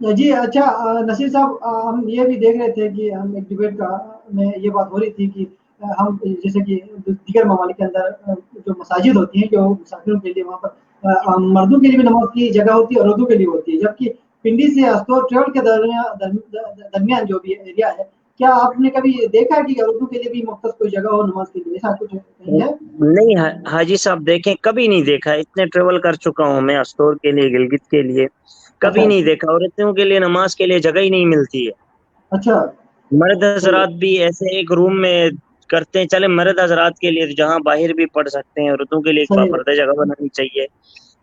جی اچھا نصیر صاحب ہم یہ بھی دیکھ رہے تھے کہ ہم ایک ڈبیٹ کا میں یہ بات ہو رہی تھی کہ ہم جیسے کہ دیگر ممالک کے اندر جو مساجد ہوتی ہیں جو مسافروں کے لیے وہاں پر مردوں کے لیے بھی نماز کی جگہ ہوتی ہے اور عورتوں کے لیے ہوتی ہے، جبکہ پنڈی سے استور ٹریول کے درمیان جو بھی ایریا ہے، کیا آپ نے کبھی دیکھا کہ عورتوں کے لیے بھی مختص کوئی جگہ ہو نماز کے لیے، ایسا کچھ کہیں ہے؟ نہیں حاجی صاحب دیکھیں، کبھی نہیں دیکھا، اتنے ٹریول کر چکا ہوں میں استور کے لیے، گلگت کے لیے، اچھا کبھی نہیں دیکھا عورتوں کے لیے نماز کے لیے جگہ ہی نہیں ملتی ہے۔ اچھا مرد صحیح حضرات بھی ایسے ایک روم میں کرتے ہیں، چلے مرد حضرات کے لیے جہاں باہر بھی پڑھ سکتے ہیں، عورتوں کے لیے ایک صحیح باپردہ جگہ بنانی چاہیے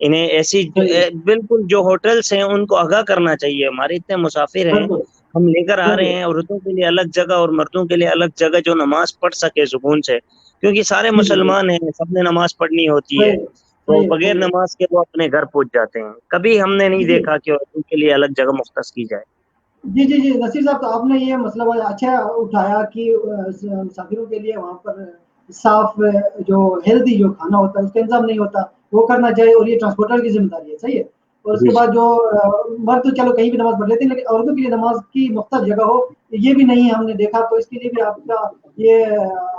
انہیں ایسی صحیح بالکل جو ہوٹلس ہیں ان کو آگاہ کرنا چاہیے، ہمارے اتنے مسافر ہیں بالکل ہم لے کر آ رہے بالکل ہیں، عورتوں کے لیے الگ جگہ اور مردوں کے لیے الگ جگہ جو نماز پڑھ سکے سکون سے، کیونکہ سارے جی جی جی مسلمان ہیں، سب نے نماز پڑھنی ہوتی ہے، صحیح تو صحیح ہے بغیر صحیح ہے نماز کے وہ اپنے گھر پہنچ جاتے ہیں، کبھی ہم نے نہیں جی دیکھا کہ عورتوں کے لیے الگ جگہ مختص کی جائے۔ جی جی جی نصیر صاحب، تو آپ نے یہ مسئلہ بڑا اچھا اٹھایا کہ مسافروں کے لیے وہاں پر صاف جو ہیلدی جو کھانا ہوتا ہے اس کا انتظام نہیں ہوتا، وہ کرنا چاہیے، اور یہ ٹرانسپورٹر کی ذمہ داری ہے، صحیح ہے۔ اور اس جی کے جی بعد جو مرد تو چلو کہیں بھی نماز پڑھ لیتے ہیں، لیکن عورتوں کے لیے نماز کی مختص جگہ ہو یہ بھی نہیں ہم نے دیکھا، تو اس کے لیے بھی آپ کا یہ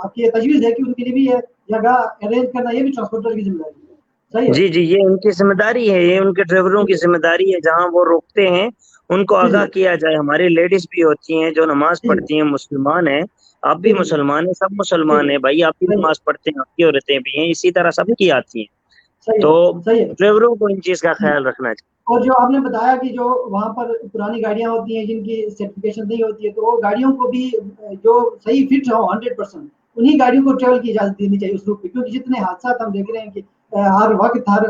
آپ کی یہ تجویز ہے کہ ان کے لیے بھی یہ جگہ ارینج کرنا یہ بھی ٹرانسپورٹر کی ذمہ داری ہے، صحیح ہے۔ جی جی، یہ ان کی ذمہ داری ہے، یہ ان کے ڈرائیوروں جی کی ذمہ داری ہے، جہاں وہ روکتے ہیں ان کو جی آگاہ کیا جائے۔ ہماری لیڈیز بھی ہوتی ہیں جو نماز جی پڑھتی ہیں، مسلمان ہیں، آپ بھی جی جی مسلمان ہیں، سب جی مسلمان جی ہیں بھائی، آپ بھی صحیح ہے نماز پڑھتے ہیں، آپ کی عورتیں بھی ہیں، اسی طرح سب کی آتی ہیں، صحیح تو ہے صحیح ہے ڈرائیوروں کو ان چیز کا جی۔ خیال رکھنا چاہیے۔ اور جو آپ نے بتایا کہ جو وہاں پر پرانی گاڑیاں ہوتی ہیں جن کی سرٹیفکیشن نہیں ہوتی ہے، تو وہ گاڑیوں کو بھی جو صحیح فٹ ہو 100% انہی گاڑیوں کو ٹریول کی اجازت دینی چاہیے اس روٹ پہ، کیونکہ جتنے حادثات ہم دیکھ رہے ہیں کہ ہر وقت ہر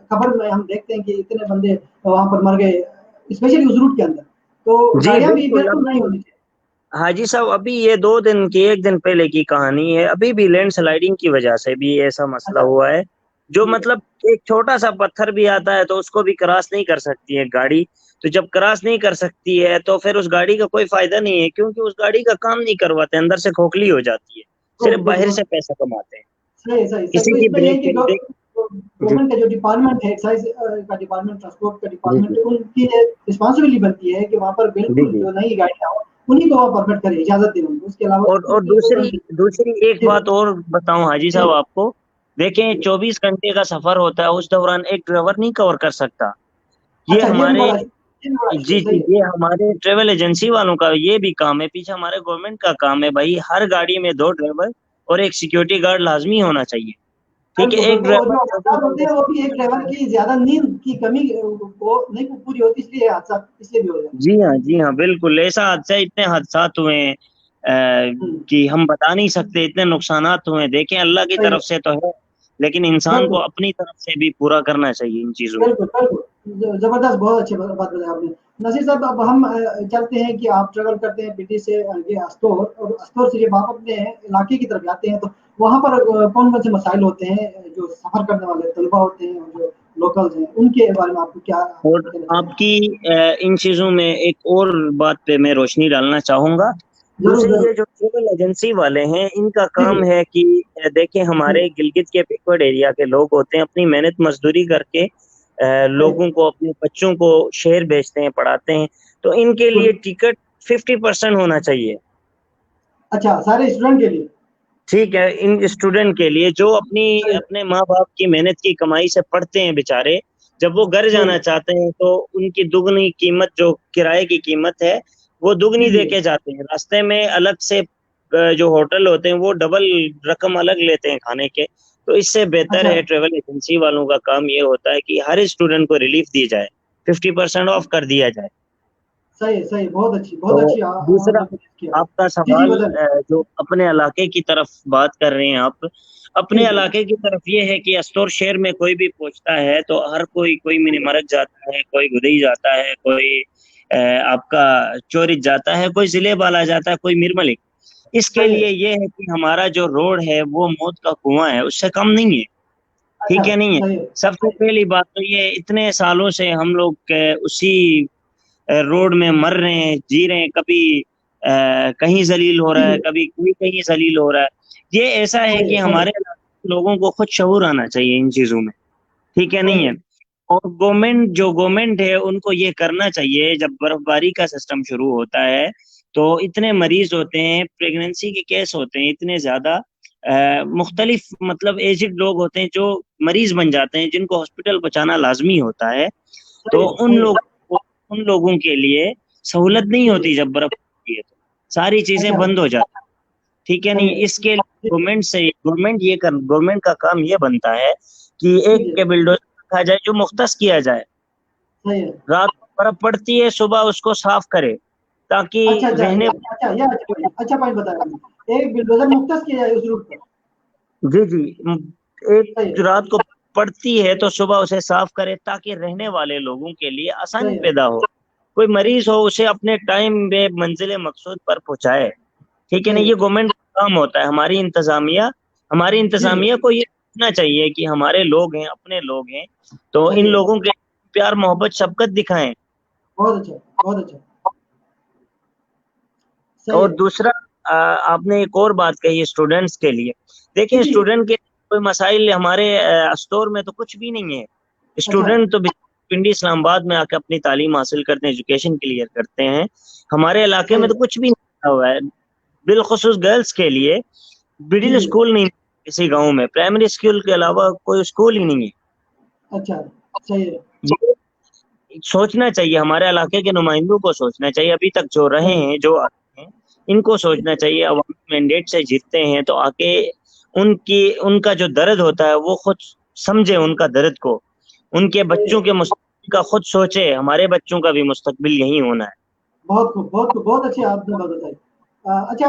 خبر میں ہم دیکھتے ہیں کہ اتنے بندے وہاں پر مر گئے، اسپیشلی اس روٹ کے اندر، تو جی گاڑیاں بھی بالکل، بالکل نہیں ابھی ہونی چاہیے۔ حاجی صاحب ابھی یہ 2 دن کی، 1 دن پہلے کی کہانی ہے، ابھی بھی لینڈ سلائیڈنگ کی وجہ سے بھی ایسا مسئلہ اچھا ہوا ہے، جو ٹھیک ہے مطلب ایک چھوٹا سا پتھر بھی آتا ہے تو اس کو بھی کراس نہیں کر سکتی ہے گاڑی، تو جب کراس نہیں کر سکتی ہے تو پھر اس گاڑی کا کوئی فائدہ نہیں ہے، کیونکہ اس گاڑی کا کام نہیں کرواتے، اندر سے کھوکھلی ہو جاتی ہے، گڈ صرف گڈ باہر گڈ سے پیسہ کماتے ہیں، صحیح صحیح صحیح، تو کسی اس کی میں یہ ہے بریک کہ فیل دیکھ۔ جی گورنمنٹ کا جو ڈپارٹمنٹ ہے ایکسائز کا ڈپارٹمنٹ، ٹرانسپورٹ کا جی جی ڈپارٹمنٹ، ان کی رسپانسبلٹی بنتی ہے کہ وہاں پر جی بالکل جی، جو نئی گاڑیاں ہو انہیں کو وہاں پرمٹ کرے، اجازت دیں ان کو، اس کے علاوہ اس اور کی کوئی دوسری گارنٹی دوسری ایک نہیں۔ بات اور بتاؤں حاجی جی صاحب آپ کو، دیکھیں جی 24 گھنٹے کا سفر ہوتا ہے، اس دوران ایک ڈرائیور نہیں کور کر سکتا، یہ اچھا ہمارے، یہ بھی بڑا ایشو جی ہے، جی، صحیح ہے یہ ہمارے ٹریول ایجنسی والوں کا یہ بھی کام ہے، پیچھے ہمارے گورنمنٹ کا کام ہے بھائی، ہر گاڑی میں 2 ڈرائیور اور ایک سیکیورٹی گارڈ لازمی ہونا چاہیے، ٹھیک ہے، بالکل ایک بالکل، اور ڈرائیور جو 24 حادثات ہوتے گھنٹے ہیں سے وہ بھی ایک ڈرائیور کی زیادہ نیند کی کمی وہ نہیں پوری ہوتی، اس لیے حادثات اس لیے بھی ہو جاتے جی ہاں جی ہاں بالکل، ایسا حادثہ، اتنے حادثات ہوئے ہیں ہیں۔ کہ ہم بتا نہیں سکتے، اتنے نقصانات ہوئے ہیں، دیکھیں اللہ کی صحیح ہے طرف سے تو ہے، لیکن انسان کو بالکل اپنی طرف سے بھی پورا کرنا چاہیے ان چیزوں کو۔ بالکل بالکل زبردست، بہت اچھی بات بتائی آپ نے نصیر صاحب۔ اب ہم چلتے ہیں کہ آپ ٹریول کرتے ہیں پنڈی سے یہ استور، اور استور سے جب آپ اپنے علاقے کی طرف جاتے ہیں تو وہاں پر کون کون سے مسائل ہوتے ہیں جو سفر کرنے والے طلبا ہوتے ہیں اور جو لوکلز ہیں ان کے بارے میں آپ کو کیا اور کہنا چاہیں آپ کی ان چیزوں میں ایک اور بات پہ میں روشنی ڈالنا چاہوں گا، گے؟ ضرور دوسری ضرور یہ جو ٹریول ایجنسی والے ہیں ان کا جی کام ہے کہ دیکھیں جی ہمارے گلگت کے بیکورڈ ایریا کے لوگ ہوتے ہیں، اپنی محنت مزدوری کر کے صحیح لوگوں کو، اپنے بچوں کو شہر بھیجتے ہیں، پڑھاتے ہیں، تو ان کے لیے گڈ، ٹکٹ 50% ہونا چاہیے، اچھا سارے اسٹوڈنٹ کے لیے، ٹھیک ہے، ان اسٹوڈنٹ کے لیے جو صحیح اپنے ماں باپ کی محنت کی کمائی سے پڑھتے ہیں بیچارے، جب وہ گھر صحیح جانا چاہتے ہیں تو ان کی دگنی قیمت، جو کرائے کی قیمت ہے وہ جی دگنی دے جی کے جاتے ہیں، راستے میں الگ سے جو ہوٹل ہوتے ہیں وہ ڈبل رقم الگ لیتے ہیں کھانے کے، تو اس سے بہتر اچھا ہے ٹریول ایجنسی والوں کا کام یہ ہوتا ہے کہ ہر اسٹوڈنٹ کو ریلیف دی جائے، 50% آف کر دیا جائے۔ صحیح صحیح، تو بہت اچھی دوسرا آپ نے کیا ہے۔ آپ کا جی جی سوال بتائیں۔ جو اپنے علاقے کی طرف بات کر رہے ہیں آپ، جی اپنے جی علاقے کی طرف یہ ہے کہ استور شہر میں کوئی بھی پہنچتا ہے تو ہر کوئی منی مرد جاتا ہے، کوئی گدئی جاتا ہے، کوئی آپ کا چورج جاتا ہے، کوئی ضلع بالا جاتا ہے، کوئی مرملک، اس کے صحیح ہے، لیے یہ ہے کہ ہمارا جو روڈ ہے وہ موت کا کنواں ہے، اس سے کم نہیں ہے، اچھا ٹھیک ہے نہیں ہے۔ صحیح ہے سب سے صحیح پہلی بات تو یہ، اتنے سالوں سے ہم لوگ اسی روڈ میں مر رہے ہیں، جی رہے ہیں، کبھی کہیں ذلیل ہو جی رہا جی ہے، کبھی کوئی کہیں ذلیل ہو رہا ہے، یہ ایسا ہے صحیح ہے کہ صحیح ہمارے لوگوں کو خود شعور آنا چاہیے ان چیزوں میں، ٹھیک ہے نہیں صحیح ہے، اور گورنمنٹ ہے ان کو یہ کرنا چاہیے، جب برفباری کا سسٹم شروع ہوتا ہے تو اتنے مریض ہوتے ہیں، پریگننسی کے کیس ہوتے ہیں اتنے زیادہ، مختلف مطلب ایجڈ لوگ ہوتے ہیں جو مریض بن جاتے ہیں، جن کو ہاسپٹل پہنچانا لازمی ہوتا ہے، تو صحیح ہے۔ ان لوگوں کے لیے سہولت نہیں جی جی، ہوتی جب برف ہوتی ہے، تو ساری چیزیں اچھا بند ہو جاتی ہیں، ٹھیک ہے صحیح نہیں، ہے اس کے جی لیے گورنمنٹ کا کام یہ بنتا ہے کہ جی ایک جی، کے بلڈوزر رکھا جائے جو مختص کیا جائے، صحیح ہے۔ رات کو برف پڑتی ہے صبح اس کو صاف کرے اچھا تاکہ اچھا رہنے، اچھا پوائنٹ بتایا آپ نے، ایک بلڈوزر مختص کیا جائے اس روٹ پر۔ جی جی، ایک صحیح ہے جو رات کو پڑتی ہے تو صبح اسے صاف کرے تاکہ رہنے والے لوگوں کے لیے آسانی صحیح ہے پیدا ہو، کوئی مریض ہو اسے اپنے ٹائم میں منزل مقصود پر پہنچائے، ٹھیک ہے نا، صحیح ہے یہ گورنمنٹ کا کام ہوتا ہے، ہماری جی جی، انتظامیہ کو یہ سوچنا چاہیے کہ ہمارے لوگ ہیں، اپنے لوگ ہیں، تو ان صحیح ہے، لوگوں کے پیار محبت شفقت دکھائیں۔ بہت اچھا بہت اچھا، صحیح اور ہے دوسرا، آپ نے ایک اور بات کہی اسٹوڈنٹس کے لیے، دیکھیں جی جی، اسٹوڈنٹ کے کوئی مسائل ہمارے اسٹور میں تو کچھ بھی نہیں ہے، اچھا اسٹوڈنٹ تو پنڈی اسلام آباد میں آ کے اپنی تعلیم حاصل کرتے ہیں، ایجوکیشن کلیئر کرتے ہیں، ہمارے علاقے صحیح میں ہے تو کچھ بھی نہیں رکھا ہوا ہے، بالخصوص گرلس کے لیے جی مڈل جی، اسکول نہیں ہے کسی گاؤں میں، پرائمری اسکول کے علاوہ کوئی اسکول ہی نہیں ہے، اچھا صحیح ہے یہ سوچنا چاہیے، ہمارے علاقے کے نمائندوں کو سوچنا چاہیے، ابھی تک جو رہے صحیح ہیں جو آتے ہیں ان کو سوچنا چاہیے، عوامی مینڈیٹ سے جیتتے ہیں تو آ کے ان کا جو درد ہوتا ہے وہ خود سمجھے، ان کا درد کو، ان کے صحیح بچوں ہے، کے مستقبل کا خود سوچے، ہمارے بچوں کا بھی مستقبل یہی ہونا ہے۔ بہت خوب بہت خوب، بہت اچھی آپ نے بات بتائی۔ اچھا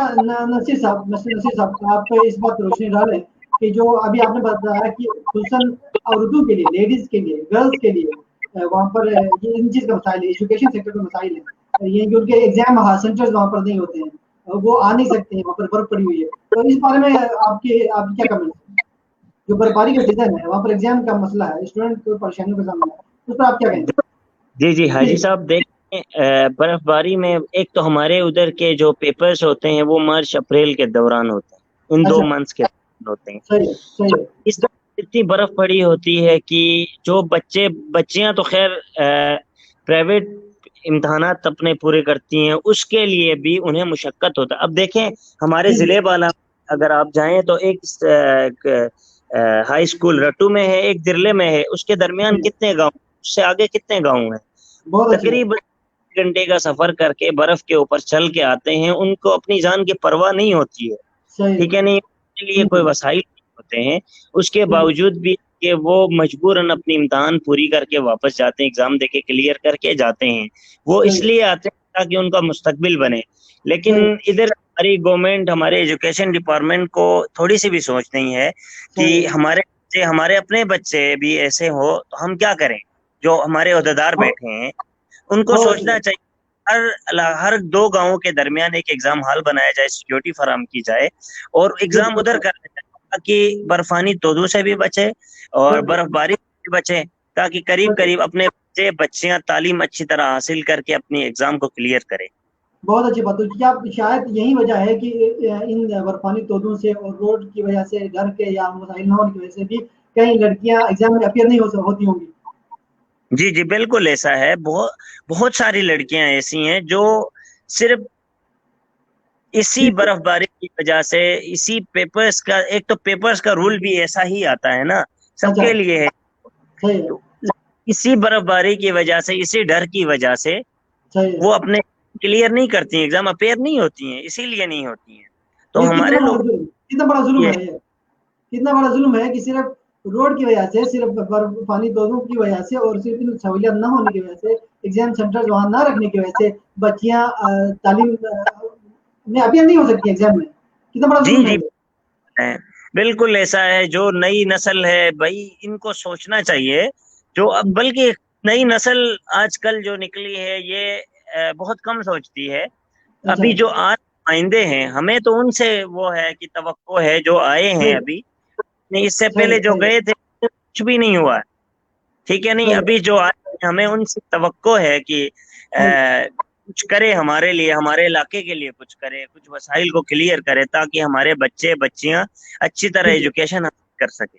نصیر صاحب آپ اس بات پہ روشنی ڈالیں کہ جو ابھی آپ نے بتایا کہ خصوصاً اردو کے لیے، لیڈیز کے لیے، گرلس کے لیے وہاں پر یہ ان چیز کا مسائل ہے، ایجوکیشن سیکٹر کا مسائل ہے، یہ کہ ان کے ایگزام سینٹرز وہاں پر نہیں ہوتے ہیں، وہ آ نہیں سکتے ہیں، وہاں پر برف پڑی ہوئی ہے، تو اس بارے میں آپ کی کیا کمنٹ ہے؟ جو برفباری کا سیزن ہے وہاں پر ایگزام کا مسئلہ ہے، اسٹوڈنٹ کو پریشانیوں کا سامنا ہے، اس پر آپ کیا کہیں گے؟ جی جی جی حاجی جی، صاحب، دیکھیں برف باری میں ایک تو ہمارے ادھر کے جو پیپرز ہوتے ہیں وہ مارچ اپریل کے دوران ہوتے ہیں، ان دو اچھا منتھس کے دوران ہوتے ہیں، صحیح ہے صحیح ہے اس دوران اتنی برف پڑی ہوتی ہے کہ جو بچیاں تو خیر پرائیویٹ امتحانات اپنے پورے کرتی ہیں، اس کے لیے بھی انہیں مشقت ہوتا ہے۔ اب دیکھیں ہمارے جی جی ضلع والا اگر آپ جائیں تو ایک ہائی اسکول رٹو میں ہے، ایک درلے میں ہے، اس کے درمیان جی، کتنے گاؤں، اس سے آگے کتنے گاؤں ہیں، بہت اچھی بات، تقریباً گھنٹے کا سفر کر کے برف کے اوپر چل کے آتے ہیں، ان کو اپنی جان کی پرواہ نہیں ہوتی ہے، صحیح ٹھیک ہے نہیں، اس کے لیے جی کوئی جی وسائل نہیں ہوتے ہیں، اس کے جی جی باوجود بھی کہ وہ مجبوراً اپنی امتحان پوری کر کے واپس جاتے ہیں، ایگزام دے کے کلیئر کر کے جاتے ہیں، وہ اس صحیح لیے آتے ہیں تاکہ ان کا مستقبل بنے، لیکن صحیح ادھر ہماری گورنمنٹ، ہمارے ایجوکیشن ڈپارٹمنٹ کو تھوڑی سی بھی سوچ نہیں ہے کہ صحیح ہمارے اپنے بچے بھی ایسے ہو تو ہم کیا کریں، جو ہمارے عہدیدار بہت بیٹھے ہیں ان کو بہت اچھی سوچنا بات، چاہیے، ہر دو گاؤں کے درمیان ایک ایگزام ہال بنایا جائے، سیکیورٹی فراہم کی جائے اور ایگزام بالکل ادھر کرنا چاہیے تاکہ برفانی تودوں سے بھی بچے اور بالکل برف باری سے بھی بچے، تاکہ قریب بالکل، قریب اپنے بچیاں تعلیم اچھی طرح حاصل کر کے اپنی ایگزام کو کلیئر کریں۔ بہت اچھی بات ہے، کیا شاید یہی وجہ ہے کہ ان برفانی تودوں سے اور روڈ کی وجہ سے گھر کے یا مسائل نہ ہونے کی وجہ سے بھی کئی لڑکیاں ایگزام میں اپیئر نہیں ہوتی ہوں گی۔ جی جی بالکل ایسا ہے، بہت ساری لڑکیاں ایسی ہیں جو صرف اسی جی جی، برف باری کی وجہ سے، اسی پیپرز کا، ایک تو پیپرز کا رول بھی ایسا ہی آتا ہے نا، سب اچھا کے لیے ہے، صحیح ہے تو اسی برف باری کی وجہ سے، اسی ڈر کی وجہ سے صحیح ہے، وہ اپنے کلیئر نہیں کرتی ہیں، ایگزام اپیئر نہیں ہوتی ہیں، اسی لیے نہیں ہوتی ہیں، تو یہ ہمارے لوگ کتنا بڑا ظلم یہ ہے، یہ کتنا بڑا ظلم ہے کہ صرف روڈ کی وجہ سے، صرف برفانی تودوں کی وجہ سے اور صرف ان سہولیات نہ ہونے کی وجہ سے، ایگزام سینٹر وہاں نہ رکھنے کی وجہ سے بچیاں تعلیم میں اپیئر نہیں ہو سکتی ایگزام میں، کتنا بڑا جی ظلم ہے جی یہ۔ بالکل ایسا ہے، جو نئی نسل ہے بھائی ان کو سوچنا چاہیے، جو اب بلکہ نئی نسل آج کل جو نکلی ہے یہ بہت کم سوچتی ہے، اچھا ابھی جو آئندے ہیں ہمیں تو ان سے وہ ہے کہ توقع ہے، جو آئے ہیں صحیح ابھی، نہیں اس سے صحیح پہلے جو صحیح گئے تھے کچھ بھی نہیں ہوا، ٹھیک ہے نہیں، صحیح ابھی جو آئے ہیں ہمیں ان سے توقع ہے کہ صحیح کچھ کرے ہمارے لیے، ہمارے علاقے کے لیے کچھ کرے، کچھ وسائل کو کلیئر کرے تاکہ ہمارے بچے بچیاں اچھی طرح جی جی ایجوکیشن حاصل کر سکے۔